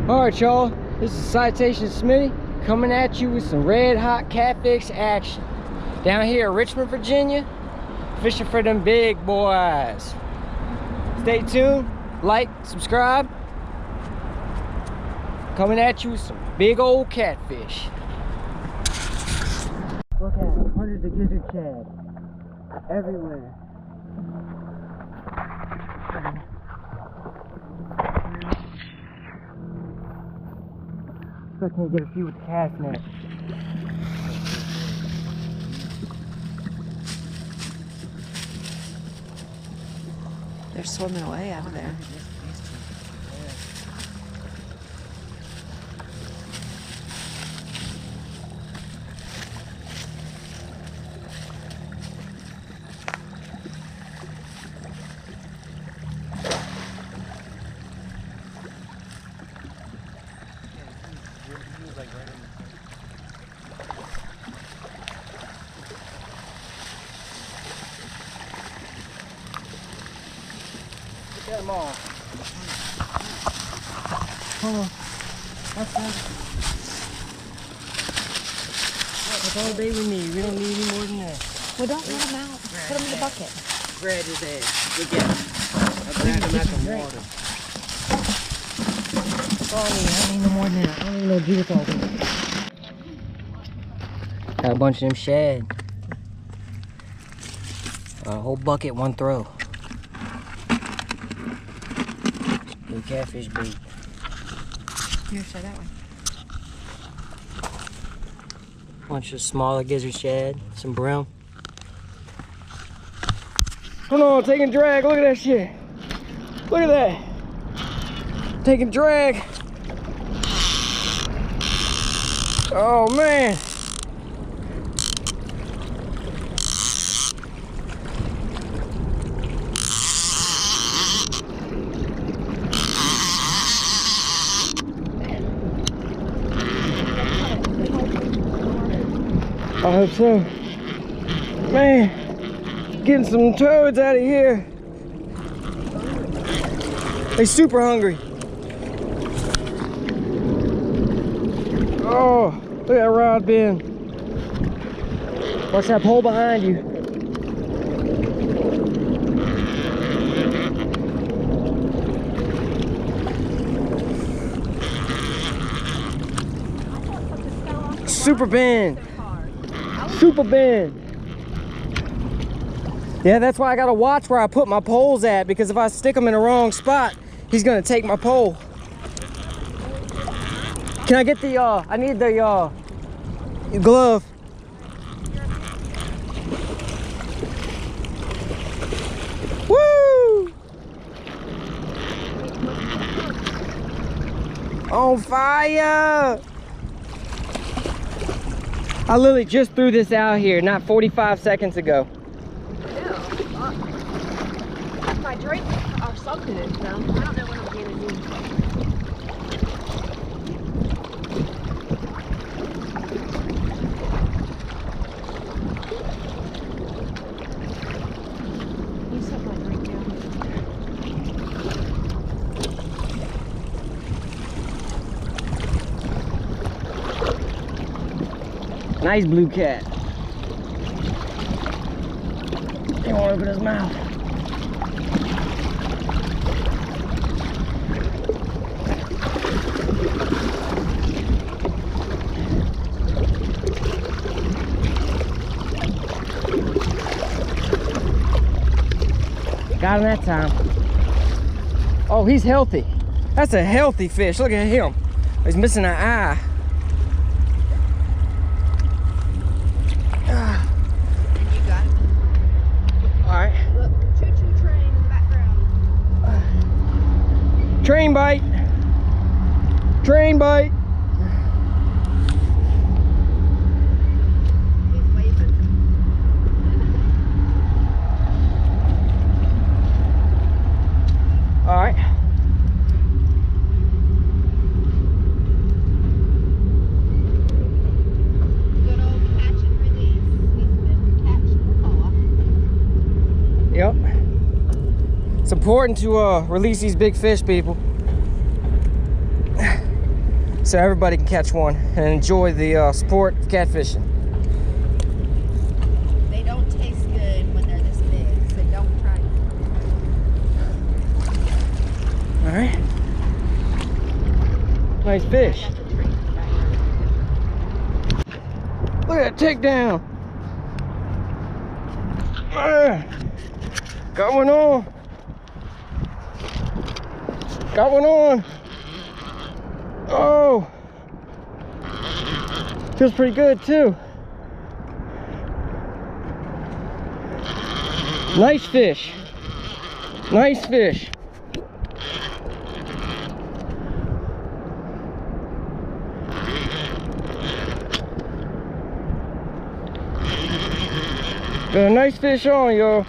Alright y'all, this is Citation Smitty coming at you with some red hot catfish action. Down here in Richmond, Virginia, fishing for them big boys. Stay tuned, like, subscribe. Coming at you with some big old catfish. Look at them, hundreds of gizzard shad everywhere. I can't get a few with the cast net. They're swimming away out of there. Get them all. Hold on. That's all the bait we need. We don't need any more than that. Well, don't let them out. Put them in the bucket. Grab his ass. Look at him. I grabbed him out the water. That's all I need. I don't need no more than that. I don't even know Judith all this. Got a bunch of them shad. A whole bucket, one throw. Good catfish bait. Here, try that one. Bunch of smaller gizzard shad, some brown. Hold on, taking drag. Look at that shit. Look at that. Taking drag. Oh man. I hope so. Man, getting some toads out of here. They super hungry. Oh, look at that rod bend. Watch that pole behind you. Super bend. Super bend. Yeah, that's why I gotta watch where I put my poles at, because if I stick them in the wrong spot, he's gonna take my pole. Can I get the I need the glove. Woo! On fire! I literally just threw this out here not 45 seconds ago. If I drink or something in them, I don't know what I'm going to do. You set my drink down. Nice blue cat. He won't open his mouth. Got him that time. Oh, he's healthy. That's a healthy fish. Look at him. He's missing an eye. Train bite. Train bite. He's waving. All right. Good old catch and release. He's been catching the Yep. It's important to release these big fish, people. so everybody can catch one and enjoy the sport of catfishing. They don't taste good when they're this big, so don't try them. All right. Nice fish. Look at that takedown. Got one on. Got one on. Oh. Feels pretty good too. Nice fish. Nice fish. Got a nice fish on, y'all.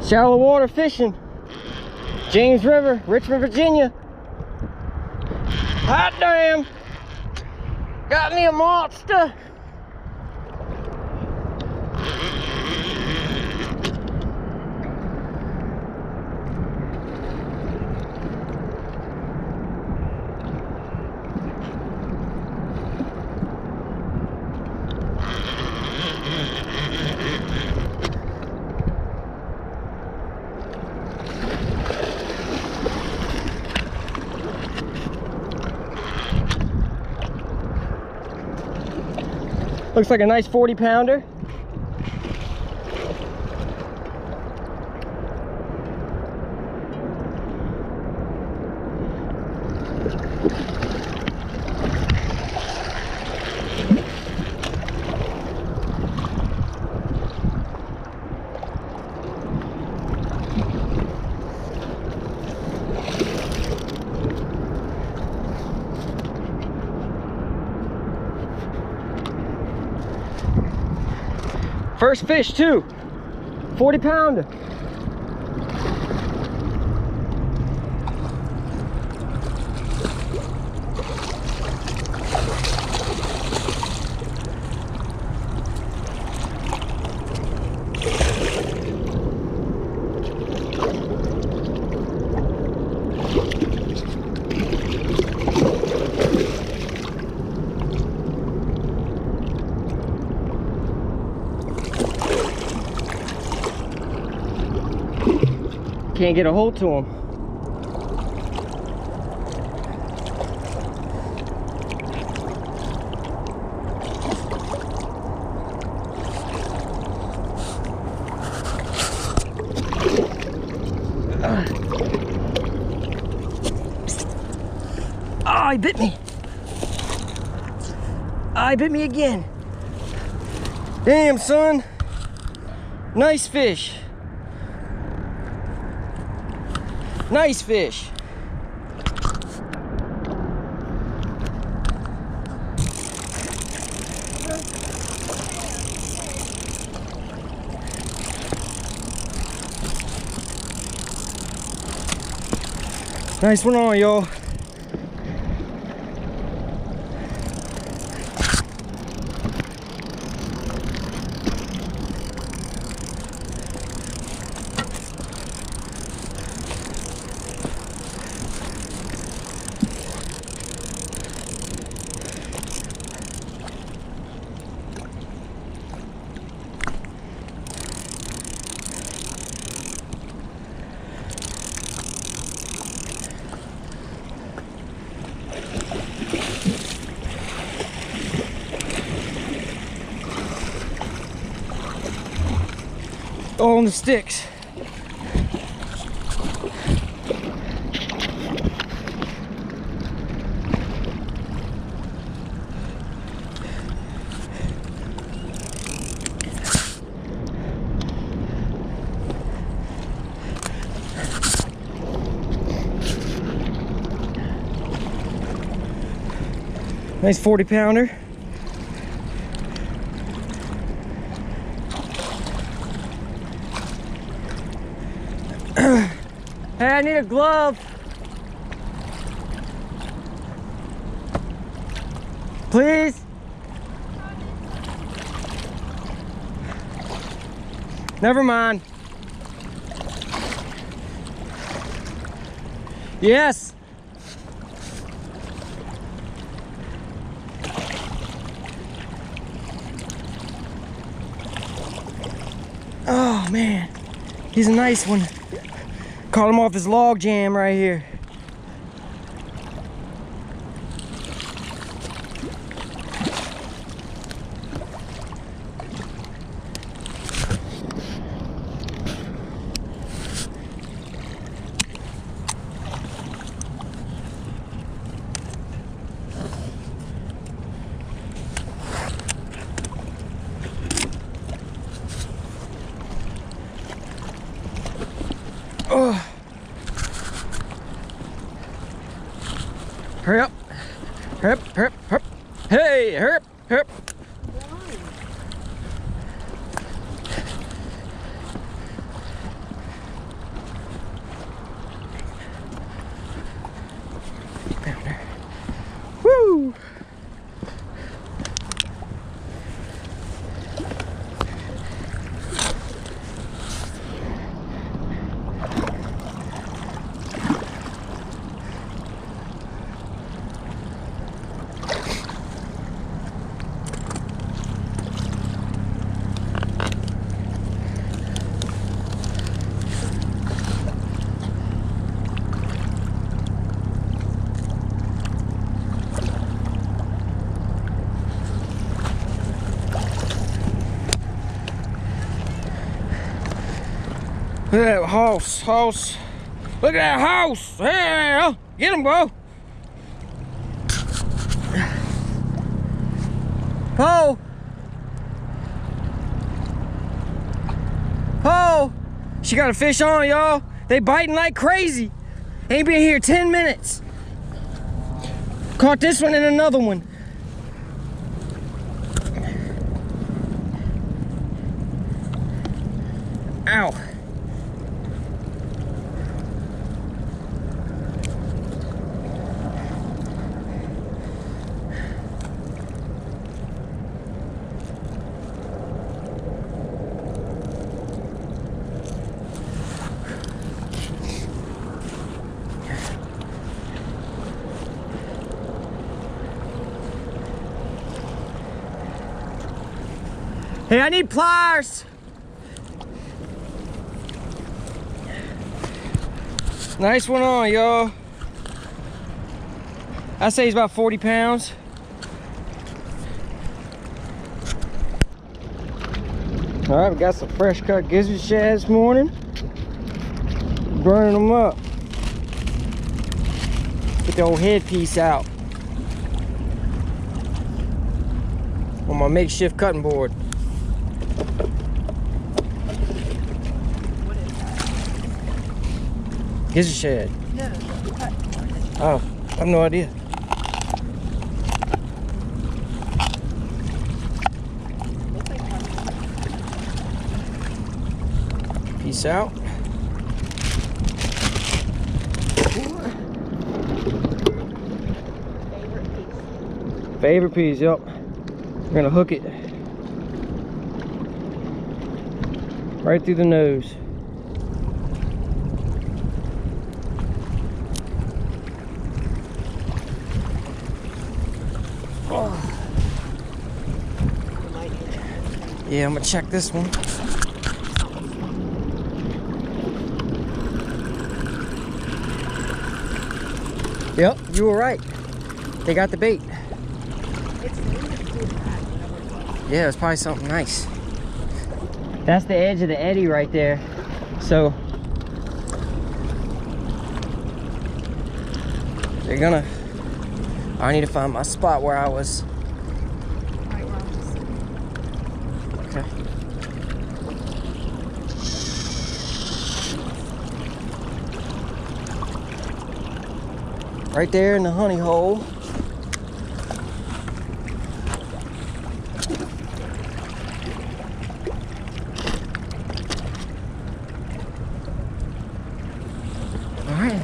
Shallow water fishing. James River, Richmond, Virginia. Hot damn. Got me a monster. Looks like a nice 40-pounder. First fish too, 40-pounder. Can't get a hold to him. Oh, he bit me. Oh, he bit me again. Damn, son. Nice fish. Nice fish. Nice one on, y'all. All on the sticks. Nice 40-pounder. Hey, I need a glove. Please. Never mind. Yes. Oh man, he's a nice one. Caught him off his log jam right here. Oh. Hurry up. Hurry up, hurry up, hurry up. Hey, hurry up, hurry up. Pounder. Woo! Look at that house. Look at that house. Hey, get him, bro. Ho. Ho. She got a fish on, y'all. They biting like crazy. Ain't been here 10 minutes. Caught this one and another one. Ow. Hey, I need pliers. Nice one on, y'all. I say he's about 40 pounds. All right, we got some fresh cut gizzard shad this morning. Burning them up. Get the old headpiece out on my makeshift cutting board. Gizzard shad. No, cut. Oh, I have no idea. Peace out. Favorite piece, yep. We're gonna hook it right through the nose. Yeah, I'm gonna check this one. Yep, you were right. They got the bait. Yeah, it's probably something nice. That's the edge of the eddy right there. So they're gonna. I need to find my spot where I was. Okay. Right there in the honey hole. All right.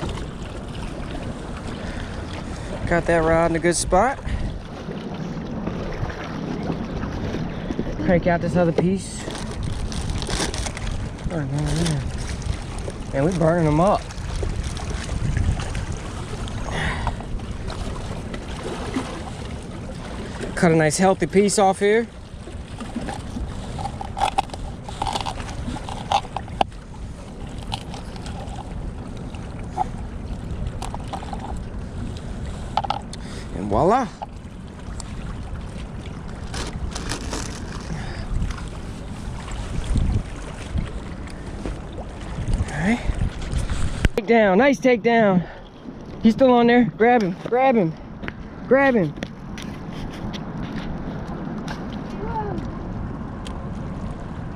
Got that rod in a good spot. Crank out this other piece. Man, we burning them up. Cut a nice healthy piece off here. And voila. Alright. Takedown, nice takedown. He's still on there. Grab him, grab him, grab him.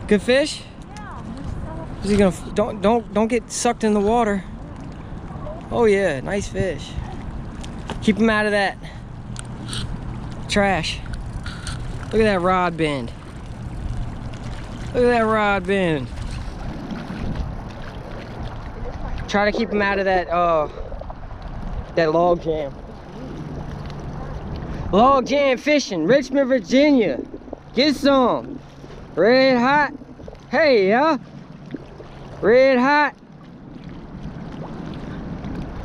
Good fish? Yeah. Is he gonna don't get sucked in the water? Oh yeah, nice fish. Keep him out of that trash. Look at that rod bend. Look at that rod bend. Try to keep him out of that that log jam. Log jam fishing, Richmond, Virginia. Get some. Red hot. Hey, yeah. Red hot.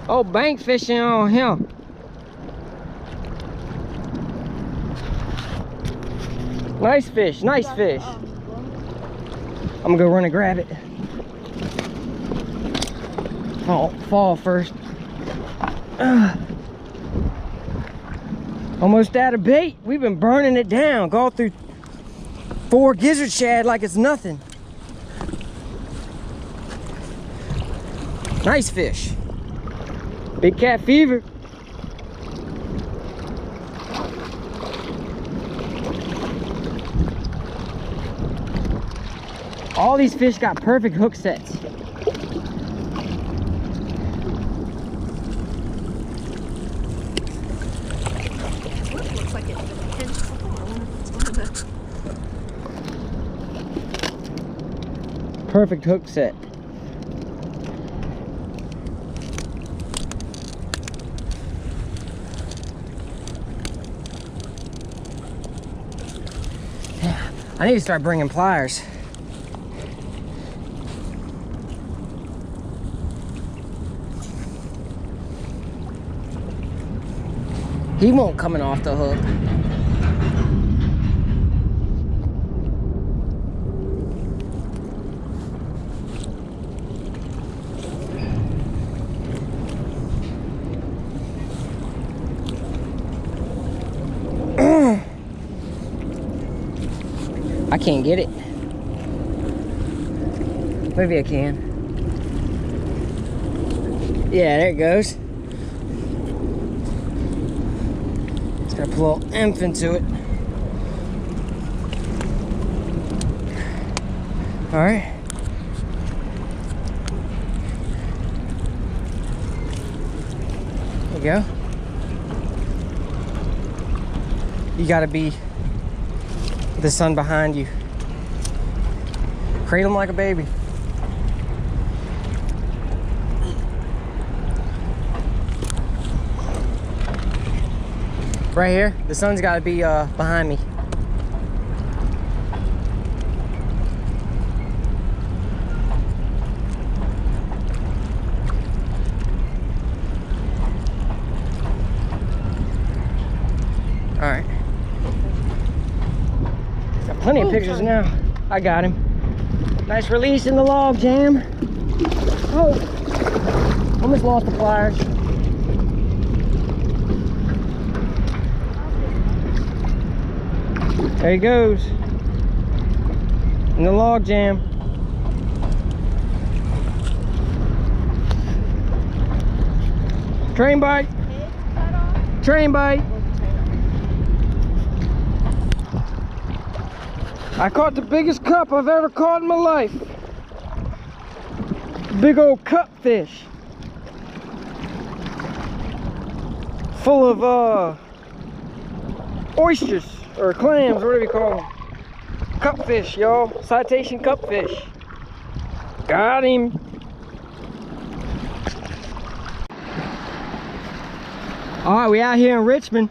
Oh, bank fishing on him. Nice fish, nice fish. I'm gonna go run and grab it. Oh, fall first. Almost out of bait. We've been burning it down. Go through 4 gizzard shad like it's nothing. Nice fish. Big cat fever. All these fish got perfect hook sets. Looks like it depends. I wonder if it's one of the... Perfect hook set. I need to start bringing pliers. He won't coming off the hook. I can't get it. Maybe I can. Yeah, there it goes. It's got to put a little oomph into it. All right. There you go. You got to be the sun behind you. Cradle him like a baby. Right here, the sun's got to be behind me. All right. Plenty of pictures now. I got him. Nice release in the log jam. Oh, almost lost the pliers. There he goes. In the log jam. Train bite. Train bite. I caught the biggest cup I've ever caught in my life. Big old cup fish. Full of oysters or clams, whatever you call them. Cup fish, y'all. Citation cup fish. Got him. All right, we out here in Richmond.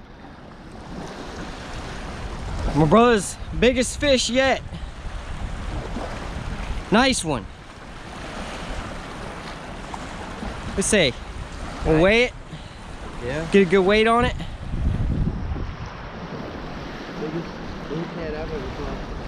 My brother's biggest fish yet. Nice one. Let's see. We'll weigh it. Yeah. Get a good weight on it. Biggest cat I've ever caught.